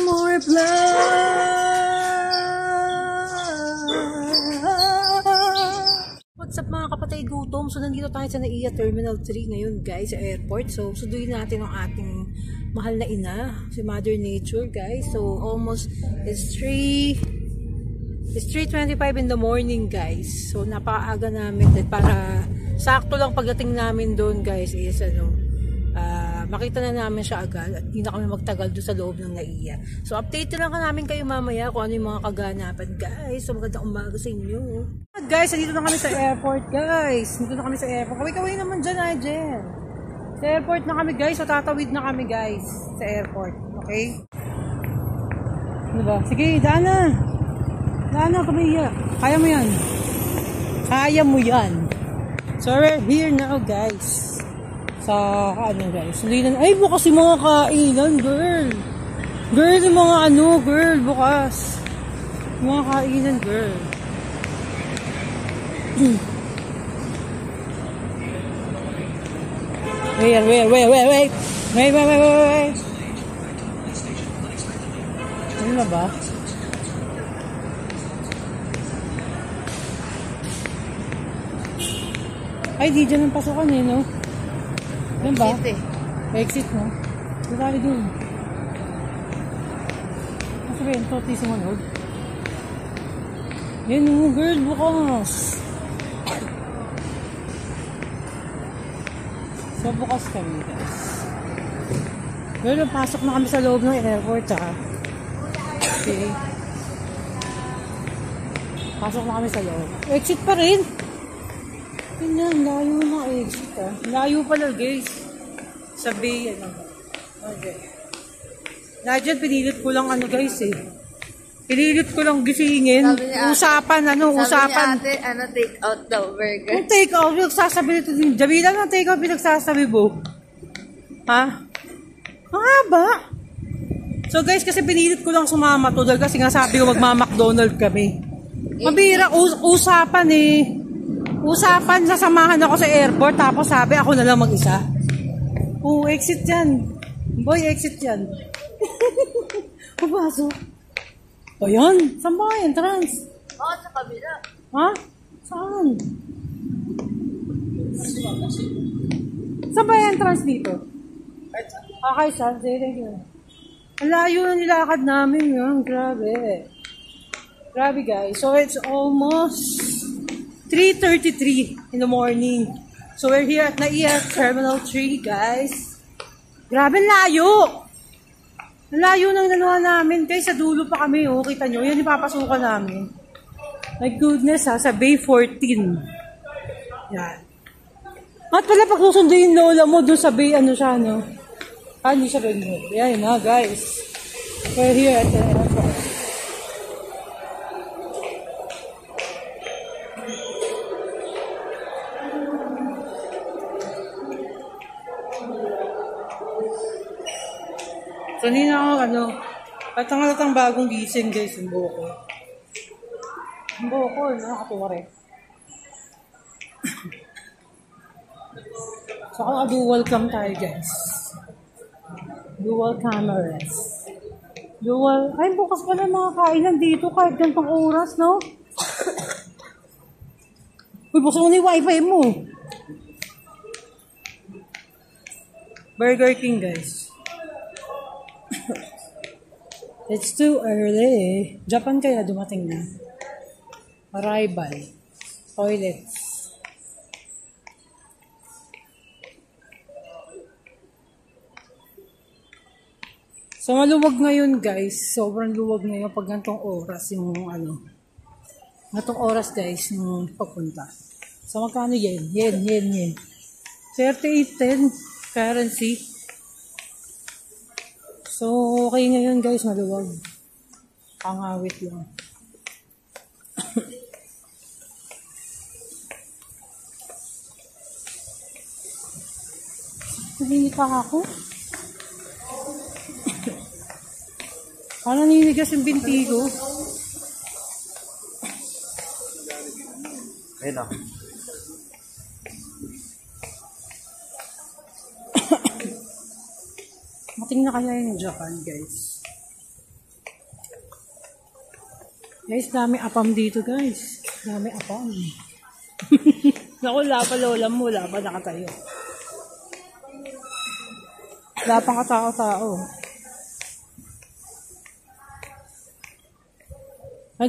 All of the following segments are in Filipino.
More What's up mga kapatay gutom? So nandito tayo sa NAIA Terminal 3 ngayon guys sa airport. So sunduin natin ang ating mahal na ina, si Mother Nature guys. So almost it's 3:25 in the morning guys. So napakaaga namin para sakto lang pagdating namin doon guys is makita na namin siya agad at hindi na kami magtagal doon sa loob ng NAIA. So update lang ka namin kayo mamaya kung ano yung mga kaganapan guys. So magandang umaga sa inyo. Guys, dito na kami sa airport guys. Dito na kami sa airport. Kaway-kaway naman dyan Jen. Sa airport na kami guys. So tatawid na kami guys sa airport. Okay? Ano ba? Sige, daan na. Daan na, kumiya. Kaya mo yan. Kaya mo yan. So we're here now guys. Sa guys. Ay, bukas yung mga kainan, girl. Girl, yung mga girl, bukas. Yung mga kainan, girl. Wait. Ano na ba? Ay, di dyan ang pasokan eh, no? Yan ba? Exit no? Dali dun. Masabihin, toti sumunod. Yan mo, girl, bukas. So, bukas kami, guys. Girl, pasok na kami sa loob ng airport, ha? Okay. Pasok na kami sa loob. Exit pa rin. Yan, layo na exit ah. Layo pala guys. Sabi, Okay. Nadyan, pinilit ko lang guys eh. Pinilit ko lang gisingin. Usapan, usapan. Sabi ni ate, take out daw burger. Yung take out, pinagsasabi nito din. Jamila ng take out, pinagsasabi mo. Ha? Ang haba. So guys, kasi pinilit ko lang sumama to. Dahil kasi nga sabi ko magma-McDonald kami. Mabira, usapan eh. Usapan, sasamahan ako sa airport, tapos sabi ako na lang mag-isa. Exit yan. Boy, exit yan. Papasok. O yan, saan ba yan? Trans? Sa kabila. Ha? Saan? Saan ba yan trans dito? Kahit saan? Thank you. Ang layo na nilakad namin yun. Grabe. Grabe guys. So it's almost 3:33 in the morning. So we're here at NAIA Terminal 3, guys. Grabe, layo! Ang layo ng nanuha namin. Guys, sa dulo pa kami, oh. Kita nyo, yan ipapasukan namin. My goodness, sa Bay 14. Yan. At pala, pag susunduin lola mo doon sa Bay, siya, no? Hindi siya Bay. Yan na, guys. We're here at the airport. So, hindi na ako, at ang bagong gising, guys, yung buho ko. Yung buho ko, nakakatuwa rin. So, dual cam tayo, guys. Dual cameras. Ay, bukas pala mga kainan dito, kahit gantong oras, no? Uy, bukas mo na yung wifi mo. Burger King, guys. It's too early. Japan kaya dumating na. Arrival. Toilets. So maluwag ngayon guys. Sobrang luwag ngayon pag gantong oras yung gantong oras guys yung pagpunta. So magkano yen? Yen. 38.10 currency. So, okay ngayon guys, maluwag. Pangawit lang. Hindi pa ako. Parang ninigas yung binti ko. Ayun na. Mating na kaya yung Japan, guys. Guys, dami apam dito guys. Dami apam. Naku, wala pa lola mo. Wala pa nakatayo. Wala pang katao-tao.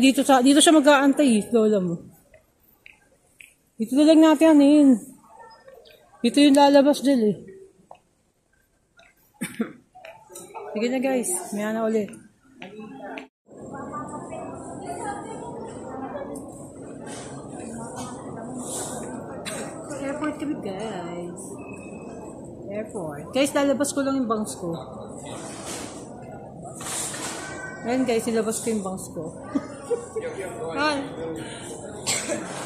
Dito siya mag-aantay, lola mo. Dito na lang natin anin. Dito yung lalabas dyan eh. Sige na guys, maya na ulit. Airport kami guys. Airport. Guys, lalabas ko lang yung bangs ko. Ayan guys, nilabas ko yung bangs ko. Ayan.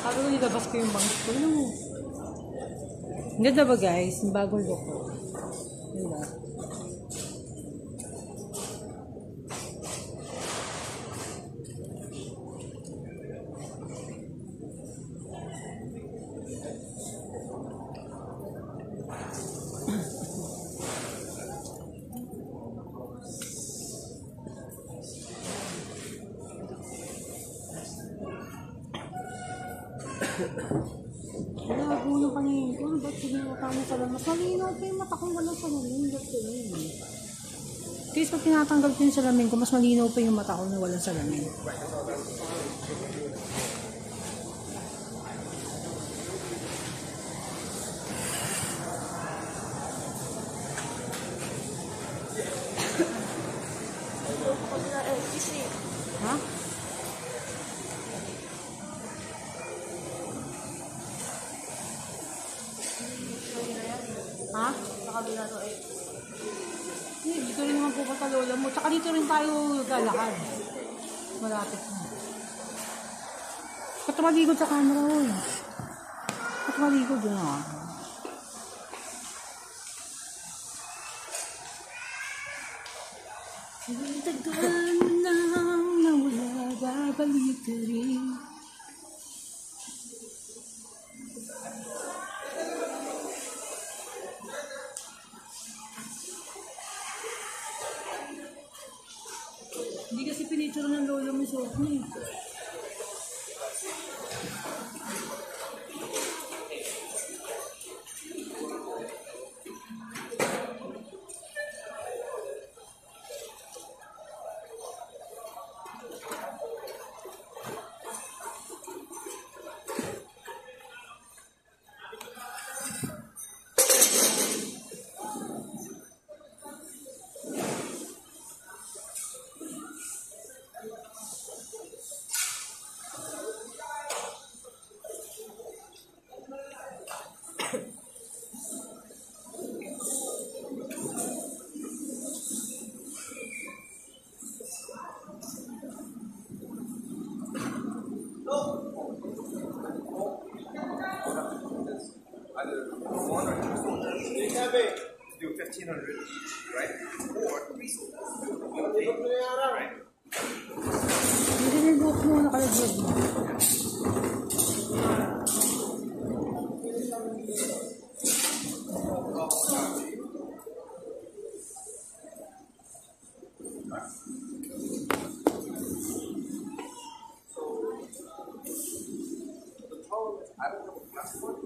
Sabi ko nilabas ko yung bangs ko. Ano mo? Ang ganda ba guys? Yung bagong look ko. Diba? Wala, buo yung kanina ko. Ba't sinuwata mo sa lamas? Malinaw pa yung mata ko. Walang salamin. Guys, pag tinatanggal ko yung salamin ko, mas malinaw pa yung mata ko na walang salamin. Ha? Ha? Sa kabila to eh. Hindi, dito rin naman pupunta lola mo. Tsaka dito rin tayo galakad. Malapit na. Ba't tumaligod sa camera ko? Ba't tumaligod yun ah? Tagal mo lang na wala, babalik ka rin. Hindi kasi pinicture ng lolo mo suot niya. Do 1,500 each, right? Or 3 soldiers. Right? Hindi rin buhok mo nakalagyan mo. I don't have a passport.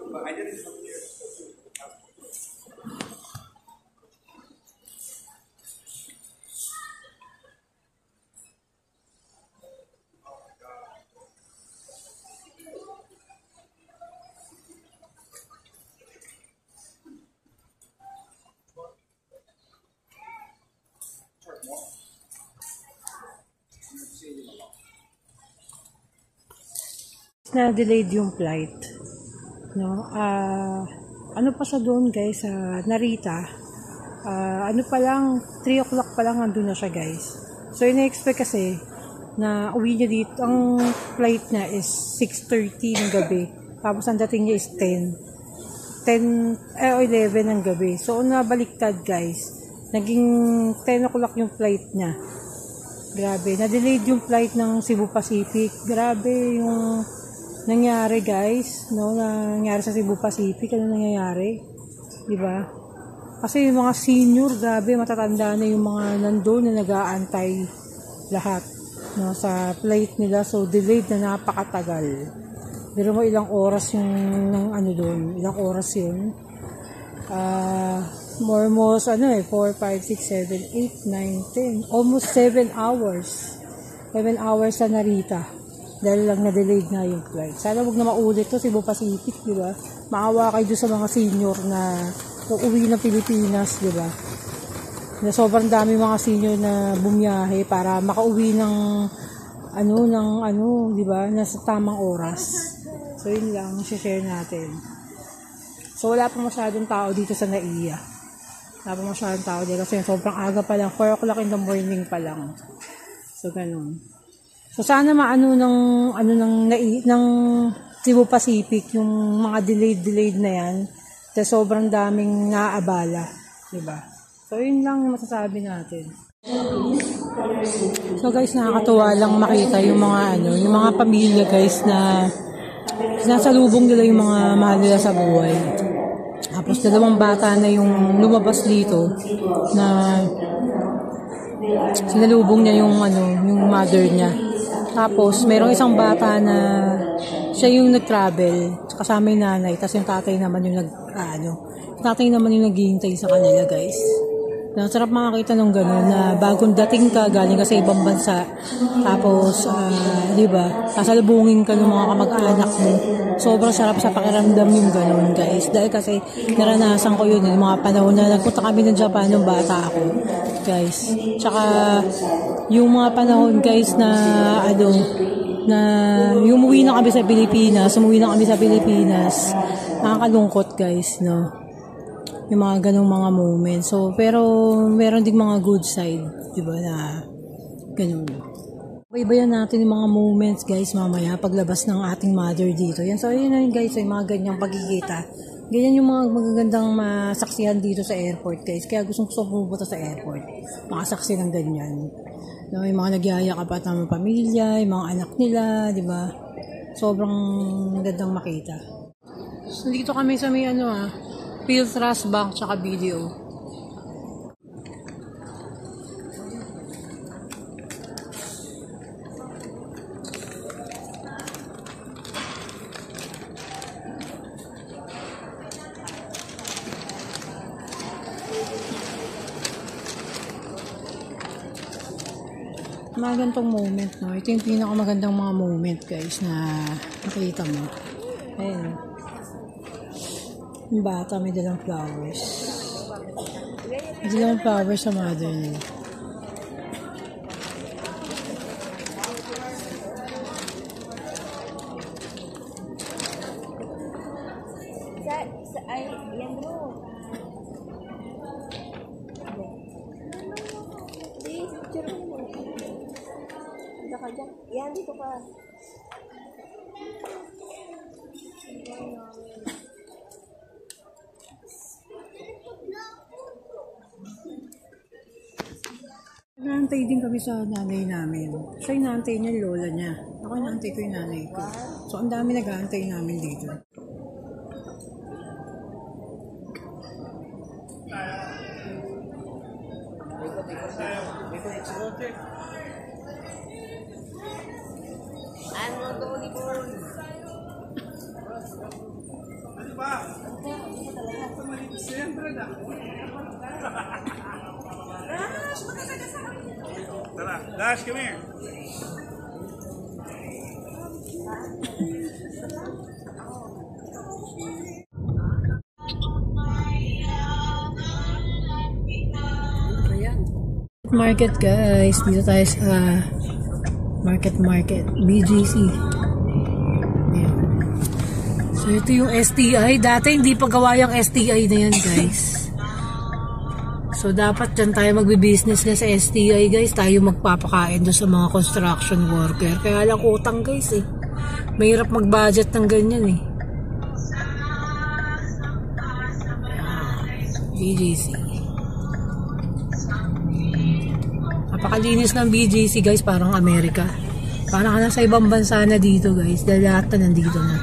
But I didn't come here. Na-delayed yung flight. No? Ano pa siya doon guys, sa Narita. Ano pa lang, 3 o'clock pa lang nandun na siya guys. So, ina-expect kasi na uwi niya dito, ang flight niya is 6:30 ng gabi. Tapos ang dating niya is 11 ng gabi. So, nabaliktad guys. Naging 10 o'clock yung flight niya. Grabe. Na-delayed yung flight ng Cebu Pacific. Grabe yung nangyari guys, no, nangyari sa Cebu Pacific. Ano nangyayari? Di ba? Kasi yung mga senior, grabe, matatanda na yung mga nandun na nag-aantay lahat, no, sa flight nila. So, delayed na napakatagal. Pero mo ilang oras yung ano doon, ilang oras yun. Almost 4, 5, 6, 7, 8, 9, 10. Almost 7 hours. 7 hours sa Narita. Dahil lang na-delayed nga yung flight. Sana huwag na maulit to, Cebu Pacific, di ba? Maawa kayo doon sa mga senior na uuwi ng Pilipinas, di ba? Na sobrang dami mga senior na bumiyahe para makauwi ng di ba? Nasa tamang oras. So, yun lang, share natin. So, wala pa masyadong tao dito sa NAIA. Wala pa masyadong tao dito kasi sobrang aga pa lang. 4 o'clock in the morning pa lang. So, ganun. So, sana maano ng Cebu Pacific, yung mga delayed na yan. Kasi sobrang daming naabala. Diba? So, yun lang yung masasabi natin. So, guys, nakakatuwa lang makita yung mga pamilya, guys, na sinasalubong nila yung mga mahal nila sa buhay. Tapos, 2 bata na yung lumabas dito na sinalubong niya yung mother niya. Tapos, merong isang bata na siya yung nag-travel, kasama yung nanay, tapos yung tatay naman yung naghihintay sa kanila, guys. Sarap makakita nung gano'n na bagong dating ka, galing ka sa ibang bansa, tapos, di ba, sasalubungin ka ng mga kamag-anak mo. Sobrang sarap sa pakiramdam yung gano'n, guys. Dahil kasi naranasan ko yun, yung mga panahon na nagpunta kami ng Japan nung bata ako, guys. Tsaka, yung mga panahon, guys, na yung umuwi na kami sa Pilipinas, nakakalungkot, guys, no? Yung mga ganong mga moments. So, pero, meron ding mga good side, diba, na ganun. Ibayan natin yung mga moments, guys, mamaya, paglabas ng ating mother dito. Yan, so, yun na yun, guys, yung mga ganyang pagkikita. Ganyan yung mga magagandang masaksihan dito sa airport, guys. Kaya gustong pumunta sa airport. Makasaksi ng ganyan. No, yung mga nagyayakap at ng pamilya, yung mga anak nila, di ba? Sobrang gandang makita. So, dito kami sa may Philtrust Bank tsaka BDO. Mga gantong moment, no? Ito yung pinakamagandang mga moment, guys, na nakita mo. Ayun. Yung bata may dalang flowers. May dalang flowers sa mother nila. Yan bro. Yan, dito ka. Naantay din kami sa nanay namin. Siya yung naantay niya, lola niya. Ako yung naantay ko yung nanay ko. So, ang dami nag-aantay namin dito. Dash, come here. Market, guys. Dito tayo sa market BGC. Ayan. So ito yung STI. Dati hindi pa gawa yung STI na yan, guys. So dapat dyan tayo magbe-business na sa STI, guys. Tayo magpapakain doon sa mga construction worker. Kaya lang utang, guys, eh. Mahirap mag-budget ng ganyan, eh. BGC. Napakalinis ng BGC, guys, parang Amerika. Parang ka nasa ibang bansa na dito guys. Dahil lahat na nandito na.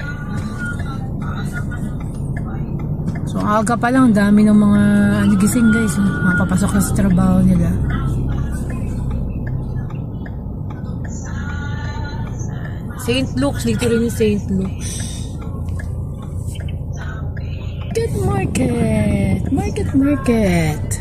So aga pa lang, dami ng mga gising guys. Mapapasok na sa trabaho nila. St. Luke's, dito rin yung St. Luke's. Market.